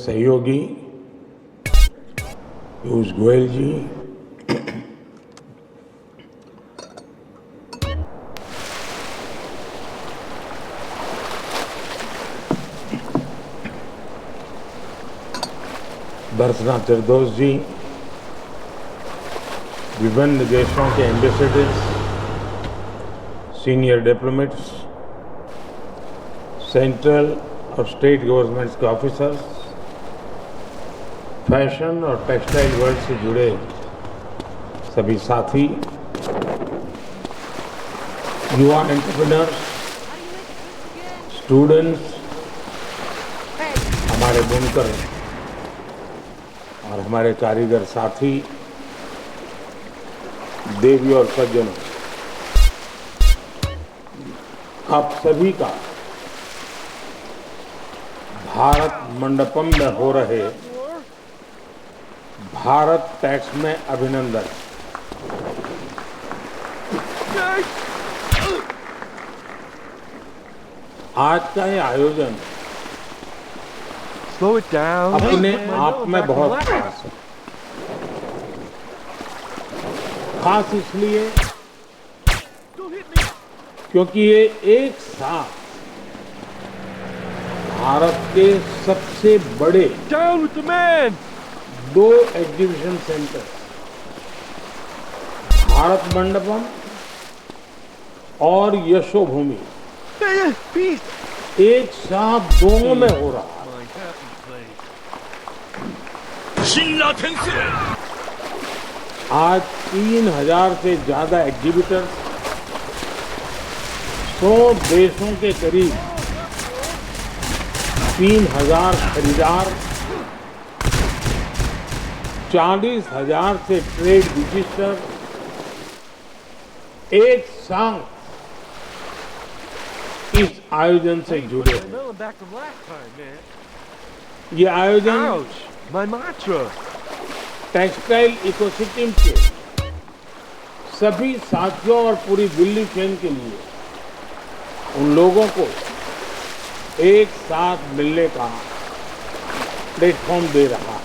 सहयोगी पीयूष गोयल जी, दर्शना त्रिदोष जी, विभिन्न देशों के एम्बेसडर्स, सीनियर डिप्लोमेट्स, सेंट्रल और स्टेट गवर्नमेंट्स के ऑफिसर्स, फैशन और टेक्सटाइल वर्ल्ड से जुड़े सभी साथी, युवा एंटरप्रेन्योर्स, स्टूडेंट्स, हमारे बुनकर और हमारे कारीगर साथी, देवी और सज्जनों, आप सभी का भारत मंडपम में हो रहे भारत टैक्स में अभिनंदन। आज का ये आयोजन अपने आप में बहुत खास है। खास इसलिए क्योंकि ये एक साथ भारत के सबसे बड़े दो एग्जीबिशन सेंटर, भारत मंडपम और यशोभूमि, एक साथ दोनों में हो रहा है। आज 3000 से ज्यादा एग्जीबिटर्स, 100 देशों के करीब 3000 खरीदार, 40,000 से ट्रेड विजिटर एक साथ इस आयोजन से जुड़े हैं। ये आयोजन टेक्सटाइल इकोसिस्टम के सभी साथियों और पूरी दिल्ली चेन के लिए उन लोगों को एक साथ मिलने का प्लेटफॉर्म दे रहा है।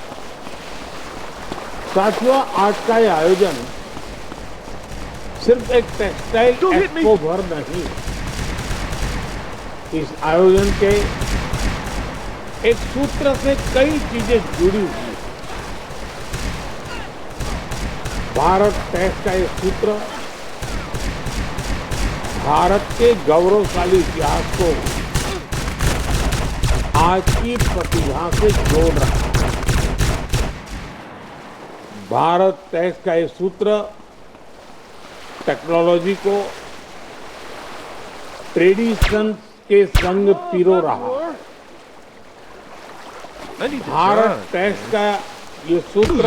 साथियों, आज का ये आयोजन सिर्फ एक टेक्सटाइल एक्सपो भर नहीं, इस आयोजन के एक सूत्र से कई चीजें जुड़ी हुई हैं। भारत टैक्स का ये सूत्र भारत के गौरवशाली इतिहास को आज की प्रतिभा से जोड़ रहा है। भारत टैक्स का ये सूत्र टेक्नोलॉजी को ट्रेडिशन के संग पिरो रहा है। भारत टैक्स का ये सूत्र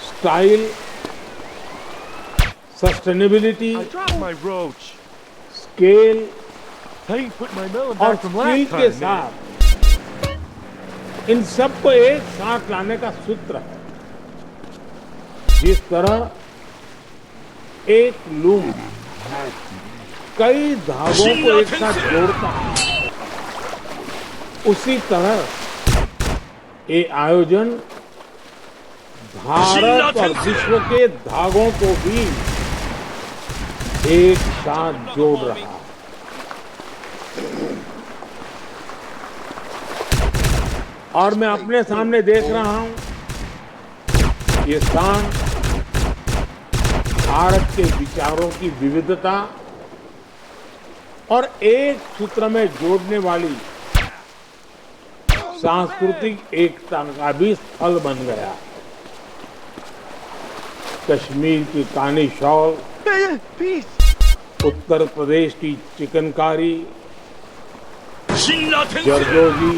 स्टाइल, सस्टेनेबिलिटी, स्केल और स्किल के साथ इन सबको एक साथ लाने का सूत्र है। जिस तरह एक लूम कई धागों को एक साथ जोड़ता है, उसी तरह ये आयोजन भारत और विश्व के धागों को भी एक साथ जोड़ रहा है। और मैं अपने सामने देख रहा हूं ये स्थान भारत के विचारों की विविधता और एक सूत्र में जोड़ने वाली सांस्कृतिक एकता का भी स्थल बन गया। कश्मीर की कानी शॉल, उत्तर प्रदेश की चिकनकारी, जरदोजी,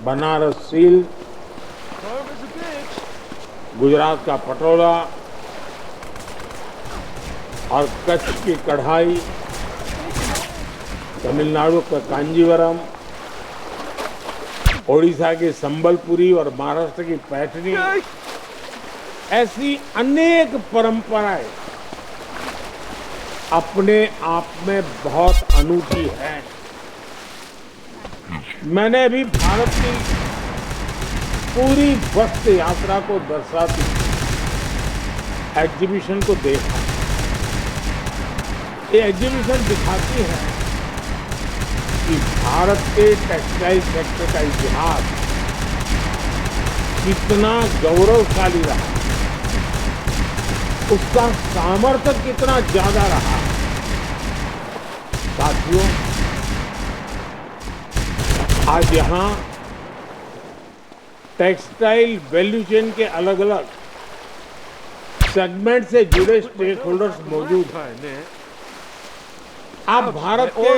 बनारस सिल्क, गुजरात का पटोला और कच्छ की कढ़ाई, तमिलनाडु का कांजीवरम, ओडिशा की संबलपुरी और महाराष्ट्र की पैठनी, ऐसी अनेक परंपराएं अपने आप में बहुत अनूठी है। मैंने अभी भारत की पूरी वस्त यात्रा को दर्शाती एग्जीबिशन को देखा। ये एग्जीबिशन दिखाती है कि भारत के टेक्सटाइल सेक्टर का इतिहास कितना गौरवशाली रहा, उसका सामर्थ्य कितना ज्यादा रहा। साथियों, आज यहां टेक्सटाइल वैल्यू चेन के अलग अलग सेगमेंट से जुड़े स्टेक होल्डर्स मौजूद हैं। आप भारत के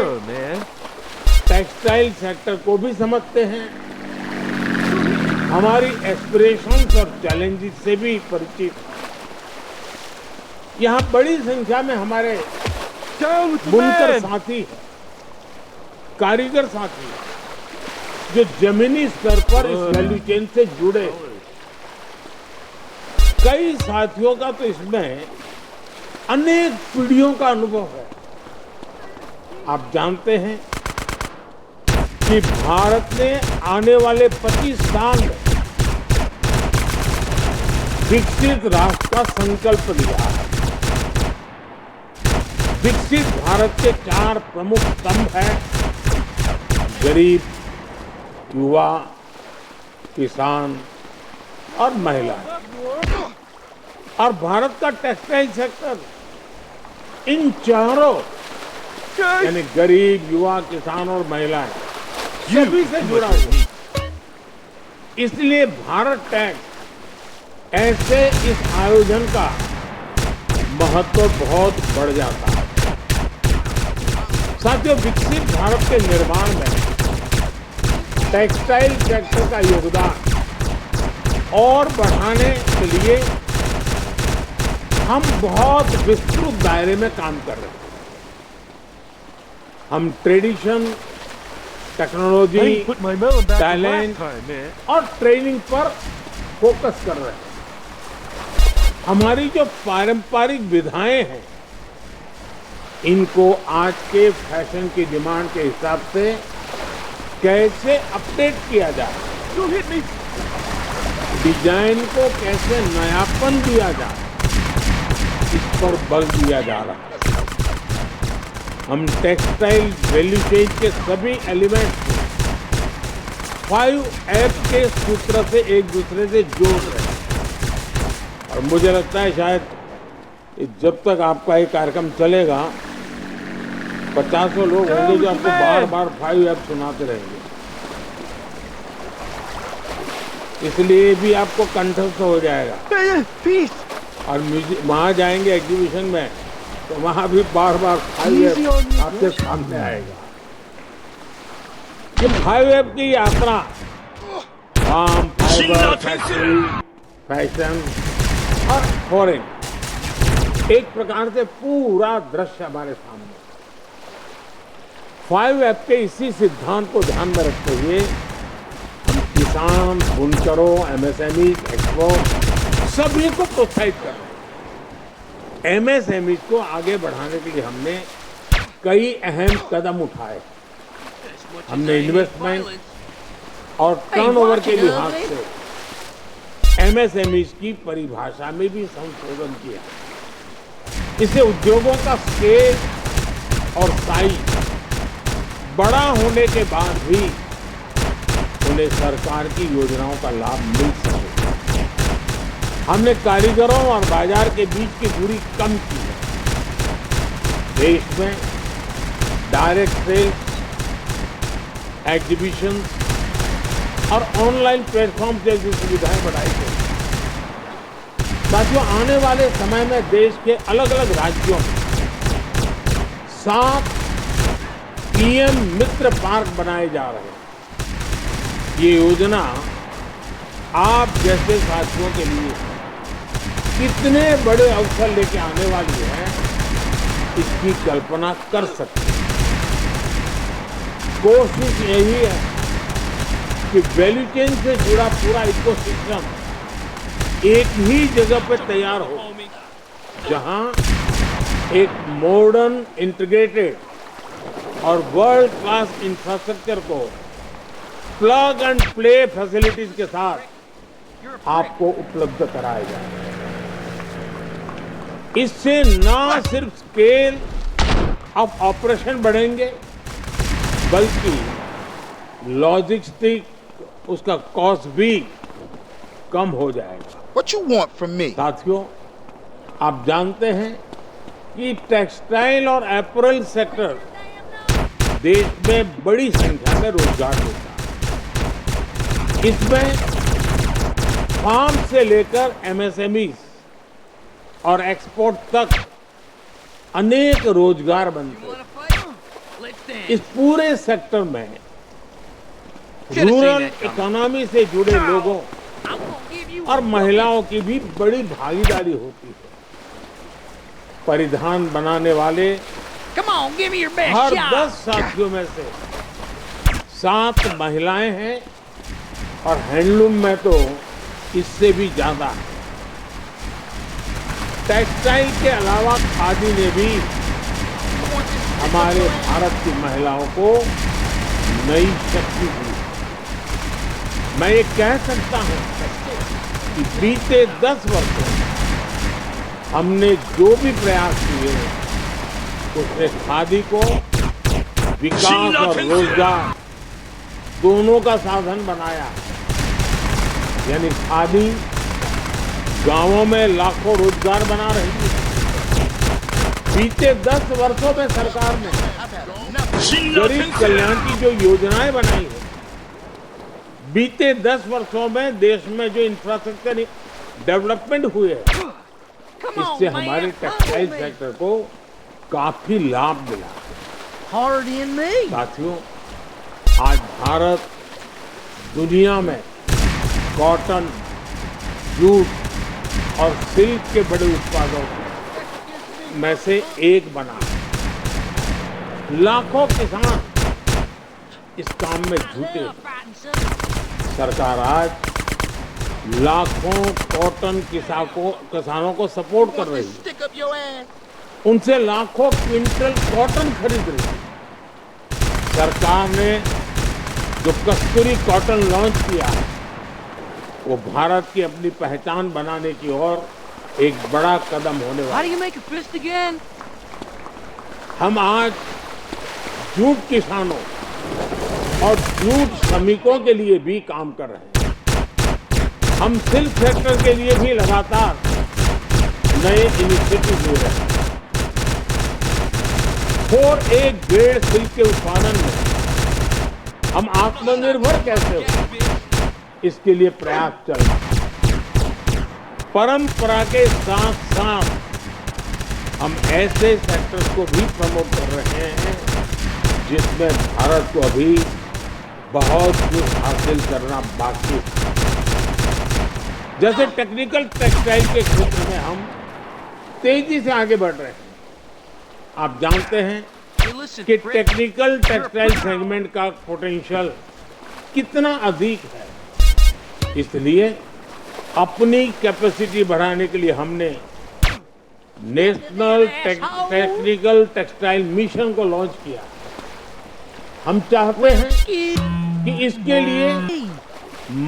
टेक्सटाइल सेक्टर को भी समझते हैं, हमारी एस्पिरेशंस और चैलेंजेस से भी परिचित हैं। यहाँ बड़ी संख्या में हमारे बुनकर साथी हैं, कारीगर साथी हैं, जो जमीनी स्तर पर इस वैल्यू चेन से जुड़े। कई साथियों का तो इसमें अनेक पीढ़ियों का अनुभव है। आप जानते हैं कि भारत ने आने वाले 25 साल में विकसित राष्ट्र का संकल्प लिया है। विकसित भारत के 4 प्रमुख स्तंभ हैं: गरीब, युवा, किसान और महिला। और भारत का टेक्सटाइल सेक्टर इन चारों यानी गरीब, युवा, किसान और महिलाएं सभी से जुड़ा हुआ। इसलिए भारत टैक्स ऐसे इस आयोजन का महत्व बहुत बढ़ जाता है। साथियों, विकसित भारत के निर्माण में टेक्सटाइल सेक्टर का योगदान और बढ़ाने के लिए हम बहुत विस्तृत दायरे में काम कर रहे हैं। हम ट्रेडिशन, टेक्नोलॉजी, टैलेंट और ट्रेनिंग पर फोकस कर रहे हैं। हमारी जो पारंपरिक विधाएं हैं, इनको आज के फैशन की डिमांड के हिसाब से कैसे अपडेट किया जाए, डिजाइन को कैसे नयापन दिया जाए, इस पर बल दिया जा रहा है। हम टेक्सटाइल वैल्यू चेन के सभी एलिमेंट्स को 5S के सूत्र से एक दूसरे से जोड़ रहे हैं। और मुझे लगता है शायद जब तक आपका ये कार्यक्रम चलेगा 50 लोग होंगे जो आपको बार बार 5S सुनाते रहेंगे। इसलिए भी आपको कंठस्थ हो जाएगा। और वहां जाएंगे एग्जीबिशन में तो वहां भी बार बार 5S आपके सामने आएगा। ये 5S की यात्रा फार्म, फाइबर, फैक्ट्री, फैशन और फॉरेन, एक प्रकार से पूरा दृश्य हमारे सामने। 5S के इसी सिद्धांत को ध्यान में रखते हुए हम किसान, बुनकरों, MSME, एक्सपोर्ट सभी को प्रोत्साहित कर रहे हैं। MSME को आगे बढ़ाने के लिए हमने कई अहम कदम उठाए। हमने इन्वेस्टमेंट और टर्नओवर के लिहाज से MSME की परिभाषा में भी संशोधन किया। इससे उद्योगों का स्केल और साइज बड़ा होने के बाद भी उन्हें सरकार की योजनाओं का लाभ मिल सके। हमने कारीगरों और बाजार के बीच की दूरी कम की है। देश में डायरेक्ट सेल्स, एग्जीबिशन और ऑनलाइन प्लेटफॉर्म जैसी सुविधाएं बढ़ाई गई। साथियों, आने वाले समय में देश के अलग अलग राज्यों में 7 PM मित्र पार्क बनाए जा रहे हैं। ये योजना आप जैसे साथियों के लिए कितने बड़े अवसर लेके आने वाली है, इसकी कल्पना कर सकते हैं। कोशिश यही है कि वैल्यू चेन से जुड़ा पूरा इकोसिस्टम एक ही जगह पर तैयार हो, जहां एक मॉडर्न, इंटीग्रेटेड और वर्ल्ड क्लास इंफ्रास्ट्रक्चर को प्लग एंड प्ले फैसिलिटीज के साथ आपको उपलब्ध कराया जाए। इससे न सिर्फ स्केल ऑफ ऑपरेशन बढ़ेंगे, बल्कि लॉजिस्टिक उसका कॉस्ट भी कम हो जाएगा। What you want from me? साथियों, आप जानते हैं कि टेक्सटाइल और एपरल सेक्टर देश में बड़ी संख्या में रोजगार देता है। इसमें फार्म से लेकर एमएसएमई और एक्सपोर्ट तक अनेक रोजगार बनते हैं। इस पूरे सेक्टर में रूरल इकोनॉमी से जुड़े लोगों और महिलाओं की भी बड़ी भागीदारी होती है। परिधान बनाने वाले हर 10 साथियों में से 7 महिलाएं हैं और हैंडलूम में तो इससे भी ज्यादा है। टेक्सटाइल के अलावा खादी ने भी हमारे भारत की महिलाओं को नई शक्ति दी। मैं ये कह सकता हूं कि बीते 10 वर्षों में हमने जो भी प्रयास किए उसने खादी को विकास और रोजगार दोनों का साधन बनाया। यानी खादी गांवों में लाखों रोजगार बना रही है। बीते 10 वर्षों में सरकार ने गरीब कल्याण की जो योजनाएं बनाई है, बीते 10 वर्षों में देश में जो इंफ्रास्ट्रक्चर डेवलपमेंट हुए है, इससे हमारे टेक्सटाइल सेक्टर को काफी लाभ मिला। साथियों, आज भारत दुनिया में कॉटन, जूट और सिल्क के बड़े उत्पादों में से एक बना है। लाखों किसान इस काम में जुटे। सरकार आज लाखों कॉटन किसानों को सपोर्ट कर रही है। उनसे लाखों क्विंटल कॉटन खरीद रही है। सरकार ने जो कस्तूरी कॉटन लॉन्च किया है, वो भारत की अपनी पहचान बनाने की ओर एक बड़ा कदम होने वाला है। हम आज जूट किसानों और जूट श्रमिकों के लिए भी काम कर रहे हैं। हम सिल्क सेक्टर के लिए भी लगातार नए इनिशिएटिव ले रहे हैं। 4A ग्रेड सिल्क के उत्पादन में हम आत्मनिर्भर कैसे हो, इसके लिए प्रयास चल रहा है। परंपरा के साथ साथ हम ऐसे सेक्टर्स को भी प्रमोट कर रहे हैं जिसमें भारत को अभी बहुत कुछ हासिल करना बाकी है। जैसे टेक्निकल टेक्सटाइल के क्षेत्र में हम तेजी से आगे बढ़ रहे हैं। आप जानते हैं कि टेक्निकल टेक्सटाइल सेगमेंट का पोटेंशियल कितना अधिक है। इसलिए अपनी कैपेसिटी बढ़ाने के लिए हमने नेशनल टेक्निकल टेक्सटाइल मिशन को लॉन्च किया। हम चाहते हैं कि इसके लिए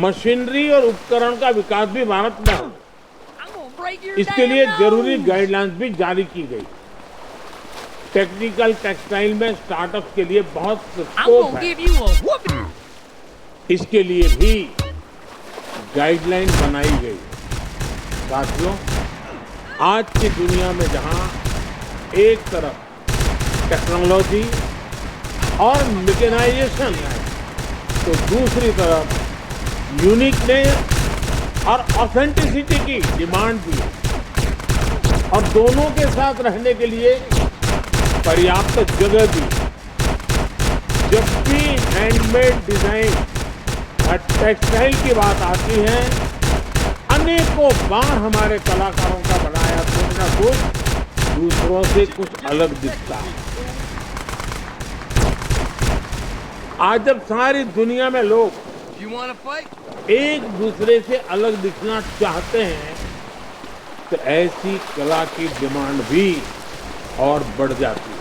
मशीनरी और उपकरण का विकास भी भारत में हो। इसके लिए जरूरी गाइडलाइंस भी जारी की गई। टेक्निकल टेक्सटाइल में स्टार्टअप के लिए बहुत स्कोप है। इसके लिए भी गाइडलाइन बनाई गई। साथियों, आज की दुनिया में जहां एक तरफ टेक्नोलॉजी और मैकेनाइजेशन है, तो दूसरी तरफ यूनिकनेस और ऑथेंटिसिटी की डिमांड भी है। और दोनों के साथ रहने के लिए पर्याप्त जगह भी। जब भी हैंडमेड डिजाइन और टेक्सटाइल की बात आती है, अनेकों बार हमारे कलाकारों का बनाया कुछ न कुछ दूसरों से कुछ अलग दिखता है। आज जब सारी दुनिया में लोग एक दूसरे से अलग दिखना चाहते हैं, तो ऐसी कला की डिमांड भी और बढ़ जाती है।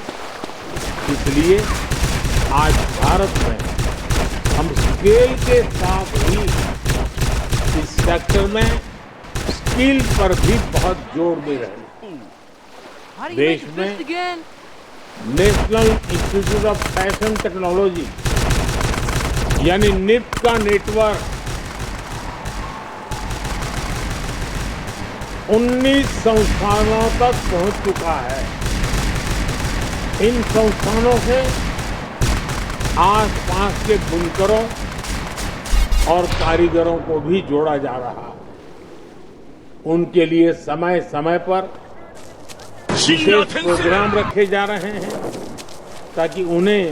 इसलिए आज भारत में हम स्केल के साथ ही इस सेक्टर में स्किल पर भी बहुत जोर दे रहे हैं। देश में national institute of fashion technology यानी निफ्ट का नेटवर्क 19 संस्थानों तक पहुंच चुका है। इन संस्थानों से आसपास के बुनकरों और कारीगरों को भी जोड़ा जा रहा है। उनके लिए समय समय पर विशेष प्रोग्राम रखे जा रहे हैं ताकि उन्हें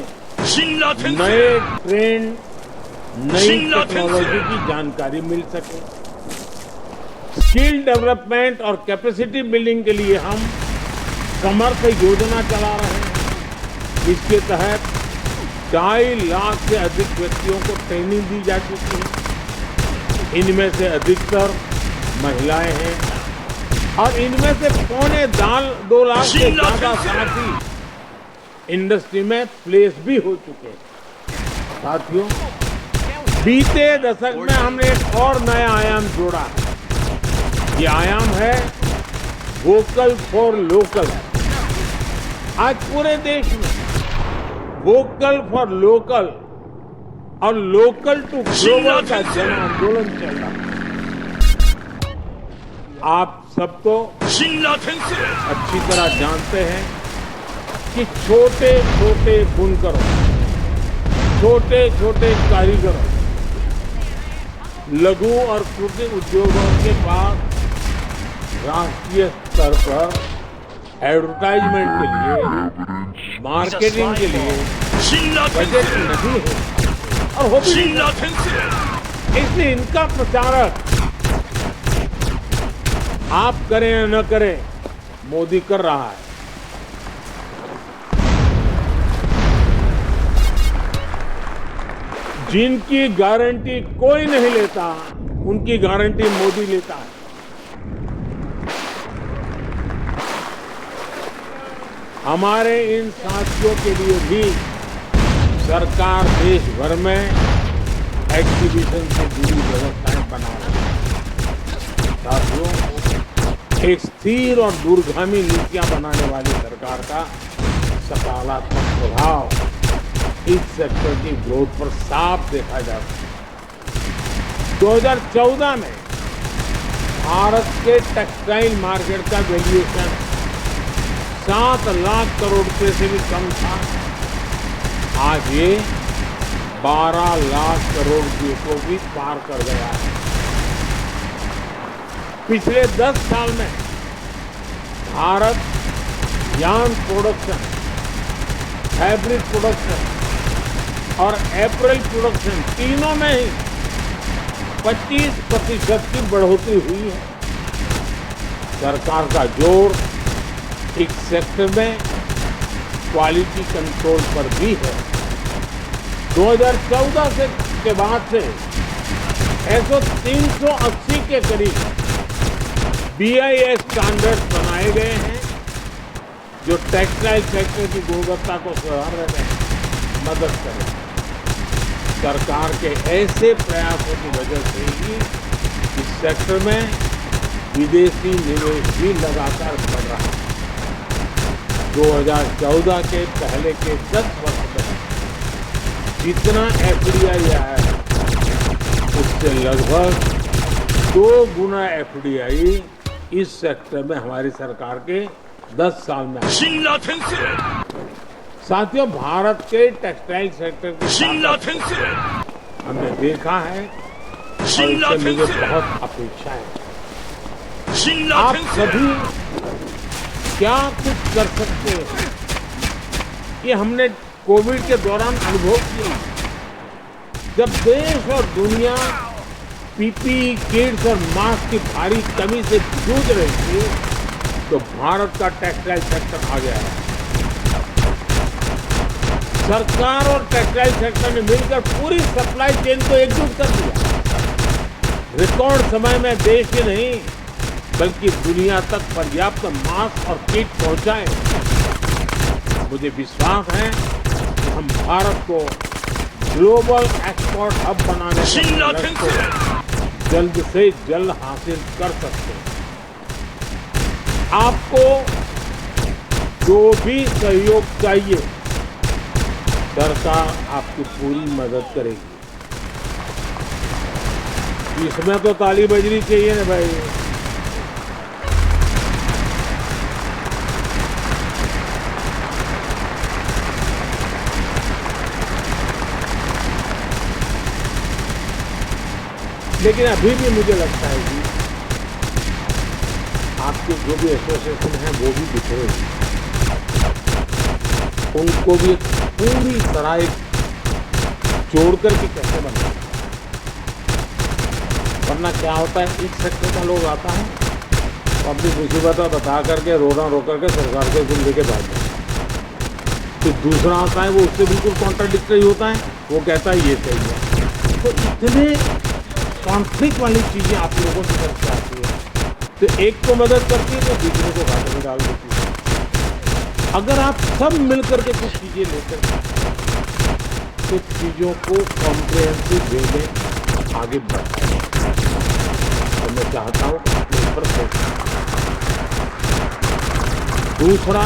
नए ट्रेंड, नई टेक्नोलॉजी की जानकारी मिल सके। स्किल डेवलपमेंट और कैपेसिटी बिल्डिंग के लिए हम समर्थ योजना चला रहे हैं। इसके तहत 2.5 लाख से अधिक व्यक्तियों को ट्रेनिंग दी जा चुकी है। इनमें से अधिकतर महिलाएं हैं और इनमें से 2.25 लाख से ज्यादा साथी इंडस्ट्री में प्लेस भी हो चुके हैं। साथियों, बीते दशक में हमने एक और नया आयाम जोड़ा है। ये आयाम है वोकल फॉर लोकल। आज पूरे देश में वोकल फॉर लोकल और लोकल टू ग्लोबल का जन आंदोलन चल रहा है। आप सब तो अच्छी तरह जानते हैं कि छोटे छोटे बुनकरों, छोटे छोटे कारीगरों, लघु और कुटीर उद्योगों के पास राष्ट्रीय स्तर पर एडवर्टाइजमेंट के लिए, मार्केटिंग के लिए बजट नहीं है और हो भी नहीं। इसलिए इनका प्रचारक आप करें या न करें, मोदी कर रहा है। जिनकी गारंटी कोई नहीं लेता, उनकी गारंटी मोदी लेता है। हमारे इन साथियों के लिए भी सरकार देश भर में एग्जीबिशन से जुड़ी व्यवस्थाएं बना रही है। साथियों, एक स्थिर और दूरगामी नीतियां बनाने वाली सरकार का सकारात्मक प्रभाव इस सेक्टर की ग्रोथ पर साफ देखा जा सकता है। 2014 में भारत के टेक्सटाइल मार्केट का वैल्यूएशन 7 लाख करोड़ रुपए से भी कम था। आज ये 12 लाख करोड़ रुपए को भी पार कर गया है। पिछले 10 साल में Bharat yarn production, fabric production और एप्रिल प्रोडक्शन तीनों में ही 25% की बढ़ोतरी हुई है। सरकार का जोर इस सेक्टर में क्वालिटी कंट्रोल पर भी है। 2014 के बाद से ऐसो 380 के करीब BIS स्टैंडर्ड्स बनाए गए हैं जो टेक्सटाइल सेक्टर की गुणवत्ता को सुधारने में मदद करें। सरकार के ऐसे प्रयासों की वजह से ही इस सेक्टर में विदेशी निवेश भी लगातार बढ़ रहा है। 2014 के पहले के 10 वर्ष में जितना FDI आया है उससे लगभग 2 गुना FDI इस सेक्टर में हमारी सरकार के 10 साल में आया। साथियों, भारत के टेक्सटाइल सेक्टर की हमने देखा है और इससे मुझे बहुत अपेक्षा है। आप सभी क्या कुछ कर सकते हैं, ये हमने कोविड के दौरान अनुभव किया। जब देश और दुनिया PPE किट्स और मास्क की भारी कमी से जूझ रही थी, तो भारत का टेक्सटाइल सेक्टर आ गया है। सरकार और टेक्सटाइल सेक्टर ने मिलकर पूरी सप्लाई चेन को एकजुट कर दिया। रिकॉर्ड समय में देश ही नहीं बल्कि दुनिया तक पर्याप्त मास्क और किट पहुंचाए। मुझे विश्वास है कि हम भारत को ग्लोबल एक्सपोर्ट हब बनाने का लक्ष्य जल्द से जल्द हासिल कर सकते हैं। आपको जो भी सहयोग चाहिए, सरकार आपकी पूरी मदद करेगी। इसमें तो ताली बजनी चाहिए ना भाई। लेकिन अभी भी मुझे लगता है कि आपके जो भी एसोसिएशन हैं वो भी बिखरे, उनको भी पूरी तरह जोड़ करके कैसे बनाना। वरना क्या होता है, एक सेक्टर का लोग आता है तो अपनी मुसीबतें बता करके रोना रो करके सरकार के गुण लेके भाग जाता है। तो दूसरा आता है, वो उससे बिल्कुल कॉन्ट्राडिक्टरी होता है, वो कहता है ये चाहिए। तो इतने कॉन्फ्लिक्ट वाली चीजें आप लोगों की तरफ से आती है, तो एक को मदद करती है तो दूसरे को घाटे में डाल देती है। अगर आप सब मिलकर के कुछ चीजें लेकर कुछ चीजों को कॉम्प्रिहेंसिव वे में आगे बढ़ाएं, तो मैं चाहता हूं कि अपने ऊपर सोचें। दूसरा,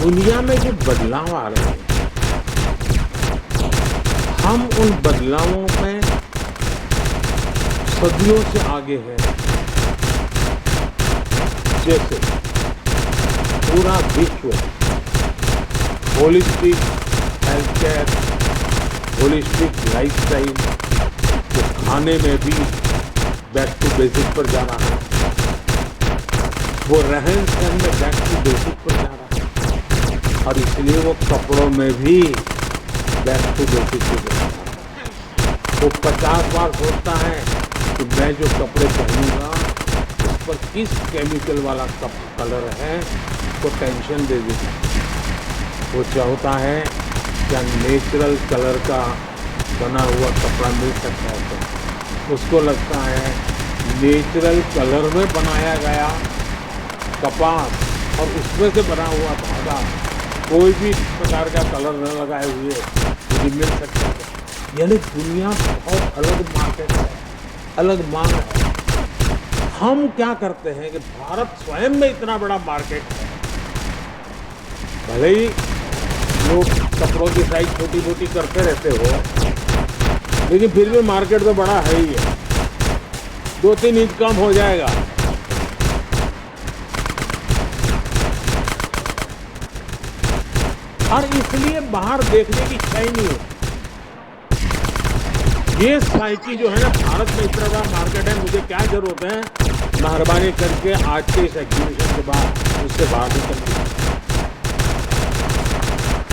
दुनिया में जो बदलाव आ रहे हैं, हम उन बदलावों में सदियों से आगे हैं। जैसे पूरा विश्व holistic health care, holistic lifestyle, तो खाने में भी बैक टू बेसिक पर जा रहा है, वो रहन सहन में बैक टू बेसिक पर जा रहा है, और इसलिए वो कपड़ों में भी बैक टू बेसिक पे जा रहा है। वो 50 बार सोचता है कि मैं जो कपड़े पहनूंगा उस पर किस केमिकल वाला कलर है, वो टेंशन दे देता है। वो चाहता है क्या नेचुरल कलर का बना हुआ कपड़ा मिल सकता है। तो उसको लगता है नेचुरल कलर में बनाया गया कपास और उसमें से बना हुआ धागा कोई भी प्रकार का कलर न लगाए हुए मुझे मिल सकता है। यानी दुनिया बहुत अलग मार्केट है, अलग मांग है। हम क्या करते हैं कि भारत स्वयं में इतना बड़ा मार्केट है, भले ही लोग कपड़ों की साइज छोटी मोटी करते रहते हो, लेकिन फिर भी मार्केट तो बड़ा है ही है। 2-3 इंच कम हो जाएगा। और इसलिए बाहर देखने की इच्छा ही नहीं होती। ये साइकी जो है ना, भारत में इतना बड़ा मार्केट है, मुझे क्या जरूरत है मेहरबानी करके आज के इस एग्जीबिशन के बाद उससे बाहर निकलने।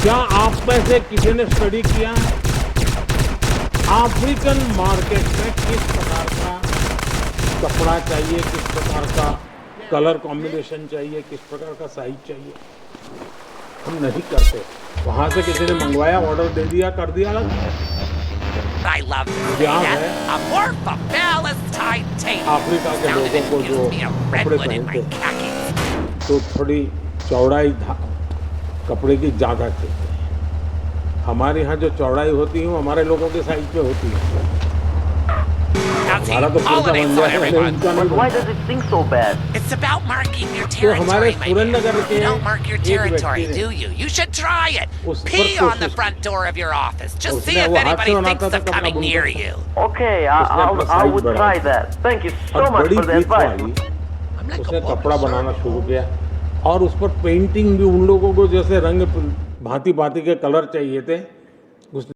क्या आप में से किसी ने स्टडी किया अफ्रीकन मार्केट में किस प्रकार का कपड़ा चाहिए, किस प्रकार का कलर कॉम्बिनेशन चाहिए, किस प्रकार का साइज चाहिए? हम नहीं करते। वहां से किसी ने मंगवाया, ऑर्डर दे दिया, कर दिया अलग। I love to see that. A more fabulous timetable. Africa के लोगों को जो कपड़े पहनते हैं तो थोड़ी चौड़ाई कपड़े की ज़्यादा चाहिए। हमारे यहाँ जो चौड़ाई होती है वो हमारे लोगों के साइज पे होती है। हमारा तो कुर्ता बन जाए, उनका नहीं। Why does it sting so bad? It's about marking your तो हमारे territory, my सुरेंद्रनगर dear. के You don't mark your एक territory, व्यक्ति do ने you? You should try it. उस पर Pee on the कोशिश front door of your office. Just see उसने if वो हाथ anybody से बनाता thinks था of कपड़ा coming बुनता near था। you. Okay, उसने अपना I साइज would बढ़ाया। try that. Thank you so और much बड़ी for the बीच advice. वाली उसने कपड़ा बनाना शुरू किया और उस पर पेंटिंग भी उन लोगों को जैसे रंग भांति भांति के कलर चाहिए थे।